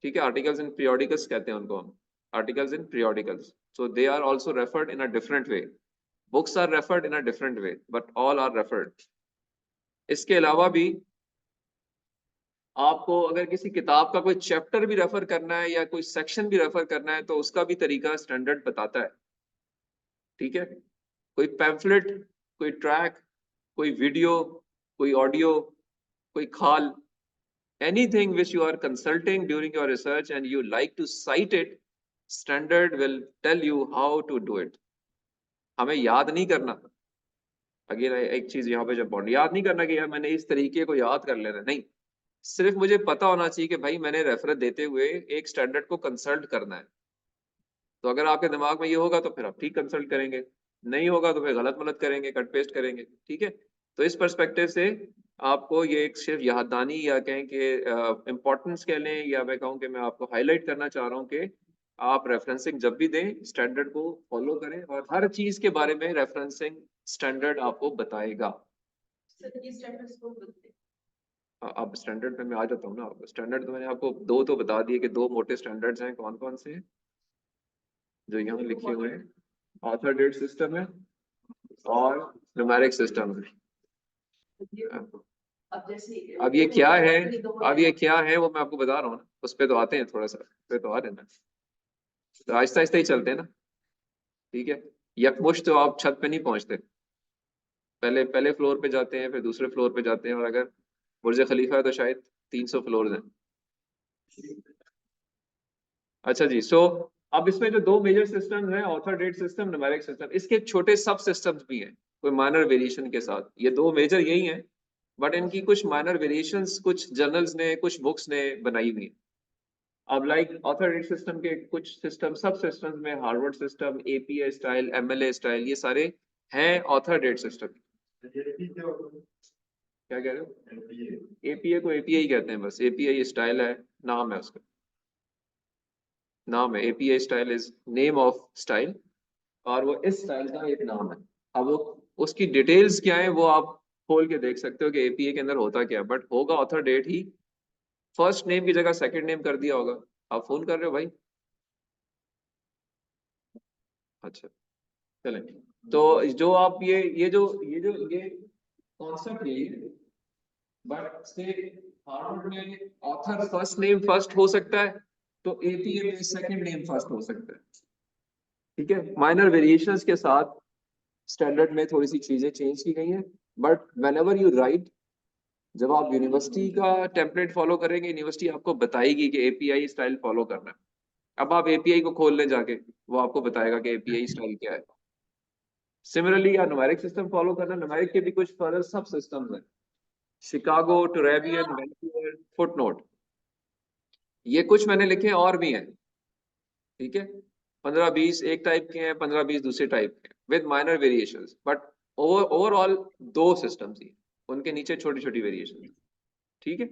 ठीक है, आर्टिकल्स इन पीरियोडिकल्स कहते हैं उनको हम, articles in periodicals. So they are also referred in a different way. Books are referred in a different way, but all are referred. इसके अलावा भी आपको अगर किसी किताब का कोई चैप्टर भी रेफर करना है या कोई सेक्शन भी रेफर करना है, तो उसका भी तरीका स्टैंडर्ड बताता है. ठीक है, कोई पैम्फलेट, कोई ट्रैक, कोई वीडियो, कोई ऑडियो, कोई खाल, anything which you are consulting during your research and you like to cite it, standard will tell you how to do it. हमें याद नहीं करना. अगेन एक चीज यहाँ पे जब पॉइंट, याद नहीं करना कि यार मैंने इस तरीके को याद कर लेना, नहीं. सिर्फ मुझे पता होना चाहिए कि भाई मैंने रेफरेंस देते हुए एक स्टैंडर्ड को कंसल्ट करना है. तो अगर आपके दिमाग में ये होगा तो फिर आप ठीक कंसल्ट करेंगे, नहीं होगा तो फिर गलत मलत करेंगे, कट पेस्ट करेंगे. ठीक है, तो इस पर्सपेक्टिव से आपको ये एक सिर्फ याददानी या कहें कि इम्पोर्टेंस कह लें, या मैं कहूँ कि मैं आपको हाईलाइट करना चाह रहा हूँ कि आप रेफरेंसिंग जब भी दें स्टैंडर्ड को फॉलो करें, और हर चीज के बारे में रेफरेंसिंग स्टैंडर्ड आपको बताएगा. सर ये स्टैंडर्ड्स को बोलते हैं. अब स्टैंडर्ड पे मैं आ जाता हूँ ना. स्टैंडर्ड तो मैंने आपको दो तो बता दिए कि दो मोटे स्टैंडर्ड्स हैं. कौन कौन से हैं जो यहाँ लिखे हुए हैं? ऑथर डेट सिस्टम है और न्यूमेरिक सिस्टम है. अब जैसे अब ये क्या है, अब ये क्या है वो मैं आपको बता रहा हूँ ना. उस पे तो आते हैं, थोड़ा सा उस पे तो आ रहे हैं ना, तो आहिस्ता आहिस्ता ही चलते हैं ना. ठीक है, यकमुश्त तो आप छत पे नहीं पहुंचते, पहले पहले फ्लोर पे जाते हैं, फिर दूसरे फ्लोर पे जाते हैं, और अगर बुर्ज खलीफा है तो शायद 300 फ्लोर हैं. अच्छा जी, सो अब इसमें जो दो मेजर सिस्टम है, author date system, numeric system, इसके छोटे सब सिस्टम्स भी हैं कोई माइनर वेरिएशन के साथ. ये दो मेजर यही हैं, बट इनकी कुछ माइनर वेरिएशंस कुछ जर्नल्स ने, कुछ बुक्स ने बनाई हुई. अब लाइक ऑथर डेट सिस्टम के कुछ सिस्टम, सब सिस्टम्स में Harvard system, APA style, MLA style, ये सारे हैं ऑथर डेट सिस्टम. क्या कह रहे हो? एपीए को एपीए ही कहते हैं बस. एपीए स्टाइल है, नाम है उसका, नाम है. APA style is name of style, और वो इस स्टाइल का एक नाम है. अब वो उसकी डिटेल्स क्या है वो आप खोल के देख सकते हो कि एपीए के अंदर होता क्या है, बट होगा ऑथर डेट ही. फर्स्ट नेम की जगह सेकंड नेम कर दिया होगा. आप फोन कर रहे हो भाई? अच्छा, चलें. तो जो आप ये कॉन्सेप्ट है, बट से हार्वर्ड में ऑथर फर्स्ट नेम फर्स्ट हो सकता है, तो एपीए में सेकंड नेम फर्स्ट हो सकता है. ठीक है, माइनर वेरिएशंस के साथ स्टैंडर्ड में थोड़ी सी चीजें चेंज की गई हैं, बट व्हेनेवर यू राइट, जब आप यूनिवर्सिटी का टेम्पलेट फॉलो करेंगे, यूनिवर्सिटी आपको बताएगी कि एपीआई स्टाइल फॉलो करना है. अब आप एपीआई को खोल लें जाके, वो आपको बताएगा कि एपीआई स्टाइल क्या है. सिमिलरली या न्यूमेरिक सिस्टम फॉलो करना, न्यूमेरिक के भी कुछ फर्दर सब सिस्टम्स हैं, शिकागो, टुरेबियन, वैंकूवर, फुटनोट, ये कुछ मैंने लिखे हैं और भी हैं. ठीक है, 15-20 एक टाइप के हैं, 15-20 दूसरे टाइप के, with minor variations, but overall दो सिस्टम्स ही, उनके नीचे छोटी छोटी वेरिएशन. ठीक है,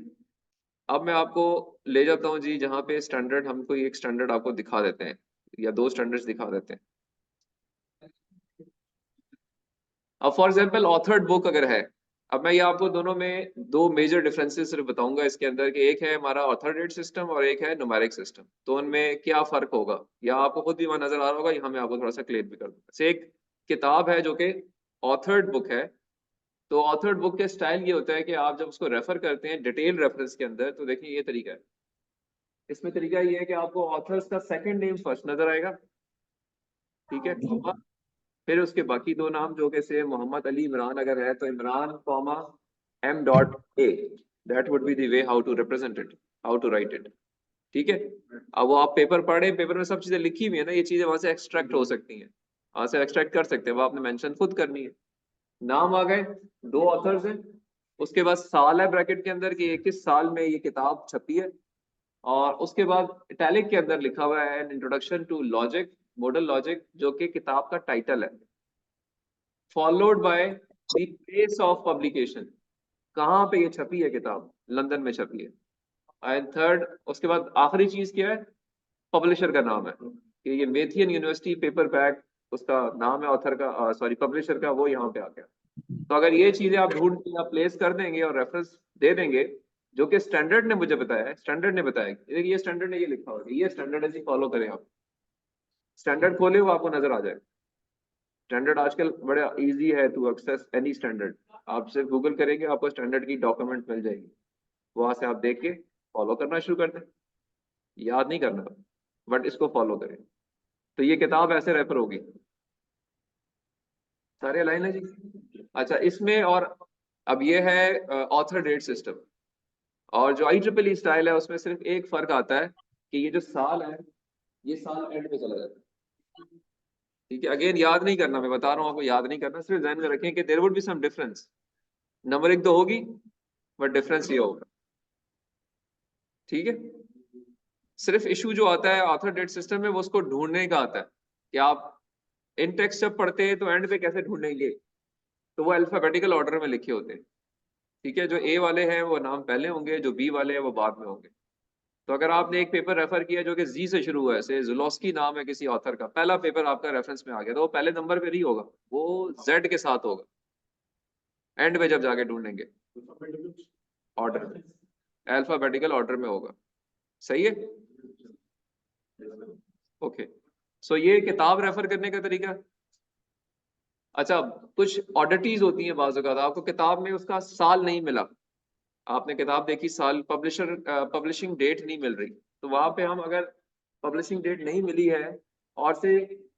अब मैं आपको ले जाता हूँ जी जहाँ पे स्टैंडर्ड, हमको एक स्टैंडर्ड आपको दिखा देते हैं, या दो स्टैंडर्ड्स दिखा देते हैं. अब फॉर एग्जांपल ऑथर्ड बुक अगर है, अब मैं ये आपको दोनों में दो मेजर डिफरेंसेस सिर्फ बताऊंगा इसके अंदर, कि एक है हमारा ऑथर डेट सिस्टम और एक है न्यूमेरिक सिस्टम. तो उनमें क्या फर्क होगा, या आपको खुद भी वहां नजर आ रहा होगा, यहाँ मैं आपको थोड़ा सा क्लियर भी कर दूंगा. एक किताब है जो कि ऑथर्ड बुक है, तो ऑथर्ड बुक के स्टाइल ये होता है कि आप जब उसको रेफर करते हैं डिटेल रेफरेंस के अंदर, तो देखिए ये तरीका है। इसमें तरीका ये है कि आपको ऑथर्स का सेकंड नेम फर्स्ट नजर आएगा, ठीक है, कॉमा, फिर उसके बाकी दो नाम जो कि से मोहम्मद अली इमरान अगर है तो Imran comma M.A, that would be the way how to represent it, how to write it, ठीक है। अब वो आप पेपर पढ़े, पेपर में सब चीजें लिखी हुई है ना, ये चीजें वहां से एक्सट्रैक्ट हो सकती हैं, वहां से एक्सट्रैक्ट कर सकते हैं, वो आपने मेंशन खुद करनी है। नाम आ गए, दो ऑथर्स हैं, उसके बाद साल है ब्रैकेट के अंदर कि किस साल में ये किताब छपी है, और उसके बाद इटैलिक के अंदर लिखा हुआ है introduction to logic, modal logic, जो कि किताब का टाइटल है, followed by the place of publication, कहाँ पे ये छपी है किताब, लंदन में छपी है। एंड थर्ड, उसके बाद आखिरी चीज क्या है, पब्लिशर का नाम है कि ये मेथियन यूनिवर्सिटी पेपर बैक उसका नाम है, ऑथर का सॉरी पब्लिशर का, वो यहाँ पे आ गया। तो अगर ये चीजें आप ढूंढ के आप प्लेस कर देंगे और रेफरेंस दे देंगे, जो कि स्टैंडर्ड ने मुझे बताया है, स्टैंडर्ड ने बताया देखिए ये स्टैंडर्ड ने ये लिखा होगा, ये स्टैंडर्ड है जी, फॉलो करें आप। स्टैंडर्ड खोले वो आपको नजर आ जाएगा। स्टैंडर्ड आजकल बड़ा इजी है टू एक्सेस एनी स्टैंडर्ड, आप सिर्फ गूगल करेंगे आपको स्टैंडर्ड की डॉक्यूमेंट मिल जाएगी, वहां से आप देख के फॉलो करना शुरू कर दें, याद नहीं करना बट इसको फॉलो करें। तो ये किताब ऐसे रेफर होगी, सारे लाइन है जी। अच्छा इसमें और अब ये है ऑथर डेट सिस्टम, और जो IEEE स्टाइल है उसमें सिर्फ एक फर्क आता है कि ये जो साल है ये साल एंड पे चला जाता है, ठीक है। अगेन याद नहीं करना, मैं बता रहा हूँ आपको, याद नहीं करना, सिर्फ ध्यान में रखें कि there would be some difference, numbering तो होगी बट डिफरेंस ये होगा, ठीक है। सिर्फ इशू जो आता है ऑथर डेट सिस्टम में वो उसको ढूंढने का आता है कि आप इन टेक्स्ट जब पढ़ते हैं तो एंड पे कैसे ढूंढेंगे, तो वो अल्फाबेटिकल ऑर्डर में लिखे होते हैं, ठीक है। जो A वाले हैं वो नाम पहले होंगे, जो B वाले हैं वो बाद में होंगे। तो अगर आपने एक पेपर रेफर किया जो कि जी से शुरू हुआ है, से जुलॉस्की नाम है किसी ऑथर का, पहला पेपर आपका रेफरेंस में आ गया, तो वो पहले नंबर पे नहीं होगा, वो Z के साथ होगा एंड में जब जाके ढूंढेंगे, ऑर्डर में, अल्फाबेटिकल ऑर्डर में होगा, सही है। ओके, सो ये किताब रेफर करने का तरीका। अच्छा कुछ ऑडिटीज होती हैं बाज़ औक़ात, आपको किताब में उसका साल नहीं मिला, आपने किताब देखी साल पब्लिशिंग डेट नहीं मिल रही, तो वहां पे हम अगर पब्लिशिंग डेट नहीं मिली है और से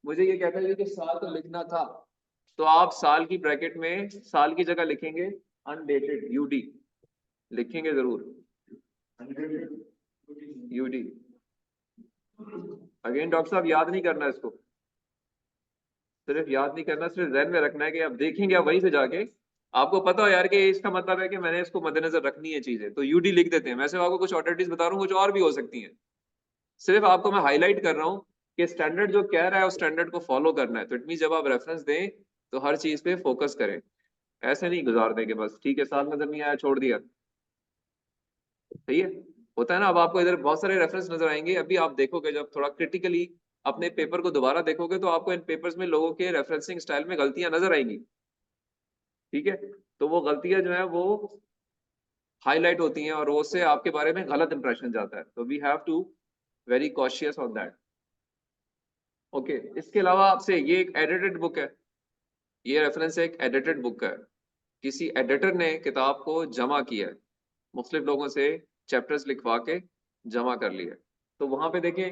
मुझे ये कहता है कि साल तो लिखना था, तो आप साल की ब्रैकेट में साल की जगह लिखेंगे अनडेटेड UD, लिखेंगे जरूर UD। अगेन डॉक्टर साहब याद नहीं करना इसको, सिर्फ याद नहीं करना, सिर्फ ज़हन में रखना है कि आप देखेंगे आप वहीं से जाके, आपको पता हो यार कि इसका मतलब है कि मैंने इसको मद्देनजर रखनी है चीजें, तो UD लिख देते हैं। वैसे आपको कुछ ऑडिटीज बता रहा हूँ, कुछ और भी हो सकती हैं, सिर्फ आपको मैं हाईलाइट कर रहा हूँ कि स्टैंडर्ड जो कह रहा है उस स्टैंडर्ड को फॉलो करना है। तो इट मीन जब आप रेफरेंस दें तो हर चीज पे फोकस करें, ऐसे नहीं गुजार देंगे बस ठीक है साल नजर नहीं आया छोड़ दिया, सही है। होता है ना, अब आपको इधर बहुत सारे रेफरेंस नजर आएंगे, अभी आप देखोगे जब थोड़ा क्रिटिकली अपने पेपर को दोबारा देखोगे तो आपको इन पेपर्स में लोगों के रेफरेंसिंग स्टाइल में गलतियां नजर आएंगी, ठीक है। तो वो गलतियां जो है वो हाईलाइट होती हैं और वो उससे आपके बारे में गलत इंप्रेशन जाता है, तो we have to very cautious on that. Okay, इसके अलावा आपसे ये एक एडिटेड बुक है, ये रेफरेंस एक एडिटेड बुक का है, किसी एडिटर ने किताब को जमा किया है, मुख्तलिफ लोगों से चैप्टर्स लिखवा के जमा कर लिया है। तो वहां पे देखें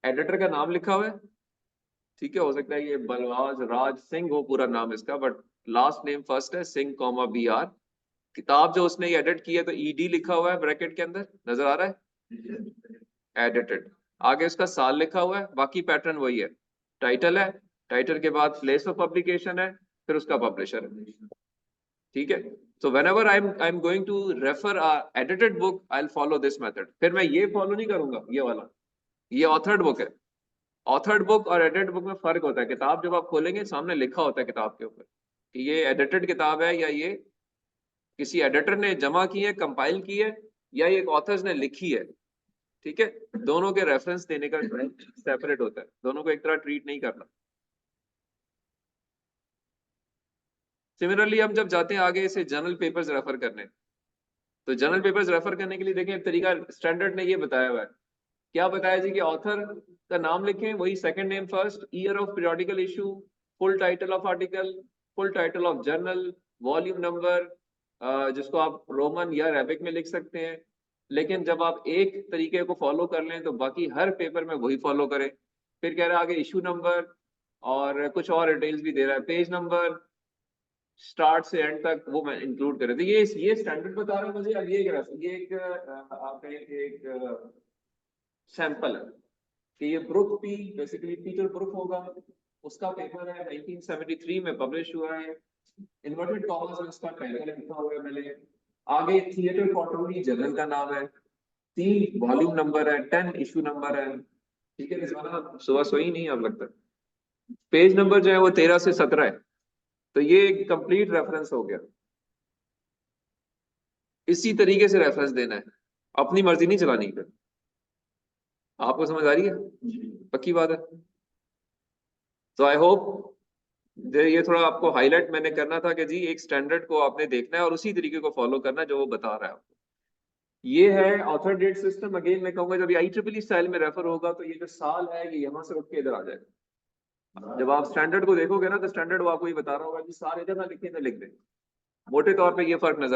एडिटर का नाम लिखा हुआ है, ठीक है, हो सकता है ये बलवाज राज सिंह हो पूरा नाम इसका, बट लास्ट नेम फर्स्ट है सिंह BR। किताब जो उसने एडिट की है तो ED लिखा हुआ है ब्रैकेट के अंदर, नजर आ रहा है, एडिटेड। आगे उसका साल लिखा हुआ है, बाकी पैटर्न वही है, टाइटल है, टाइटल के बाद प्लेस ऑफ पब्लिकेशन है, फिर उसका पब्लिशर है, ठीक है। So whenever I am going to refer edited book I will follow this method. फिर मैं ये फॉलो नहीं करूंगा ये वाला, ये ऑथर्ड बुक है। ऑथर्ड बुक और एडिटेड बुक में फर्क होता है, किताब जब आप खोलेंगे सामने लिखा होता है किताब के ऊपर कि ये एडिटेड किताब है या ये किसी एडिटर ने जमा की है, कंपाइल की है, या ये एक ऑथर्स ने लिखी है, ठीक है। दोनों के रेफरेंस देने का सेपरेट होता है, दोनों को एक तरह ट्रीट नहीं करना। सिमिलरली हम जब जाते हैं आगे इसे जर्नल पेपर्स रेफर करने, तो जर्नल पेपर्स रेफर करने के लिए देखें तरीका स्टैंडर्ड ने ये बताया हुआ है, क्या बताया जी कि ऑथर का नाम लिखें, वही second name first, year of periodical issue, full title of article, full title of journal, volume number जिसको आप रोमन या अरेबिक में लिख सकते हैं, लेकिन जब आप एक तरीके को फॉलो कर लें तो बाकी हर पेपर में वही फॉलो करें। फिर कह रहा है आगे इशू नंबर और कुछ और डिटेल्स भी दे रहा है, पेज नंबर स्टार्ट से एंड तक वो मैं इंक्लूड कर रहे थे। ये स्टैंडर्ड बता रहे हैं मुझे। अब ये एक आपका एक सैंपल है कि ये Brook P, basically Peter Brook होगा, उसका पेपर है 1973 में पब्लिश हुआ है। इन्वर्टेड कॉमर्स में उसका टाइटल लिखा हुआ है मैंने। आगे थिएटर क्वार्टरली जर्नल का नाम है, 3 वॉल्यूम नंबर है, 10 इशू नंबर है। ठीक है, रिजवाना सुबह सोई नहीं अब लगता है। पेज नंबर जो है वो 13 से 17 है। तो ये कंप्लीट रेफरेंस हो गया। इसी तरीके से रेफरेंस देना है, अपनी मर्जी नहीं चलानी। फिर आपको समझ आ रही है? पक्की बात है। तो आई होप ये थोड़ा आपको हाईलाइट मैंने करना था कि जी एक स्टैंडर्ड को आपने देखना है और उसी तरीके को फॉलो करना है जो वो बता रहा है आपको। ये है ऑथर डेट सिस्टम। अगेन मैं कहूंगा जब ये IEEE स्टाइल में रेफर होगा तो ये जो साल है ये यहाँ से उठ के इधर आ जाएगा। जब आप स्टैंडर्ड को देखोगे ना तो स्टैंडर्ड वो आपको ये बता रहा होगा कि साल इधर ना लिखे ना लिख दे। मोटे तौर पे ये फर्क नजर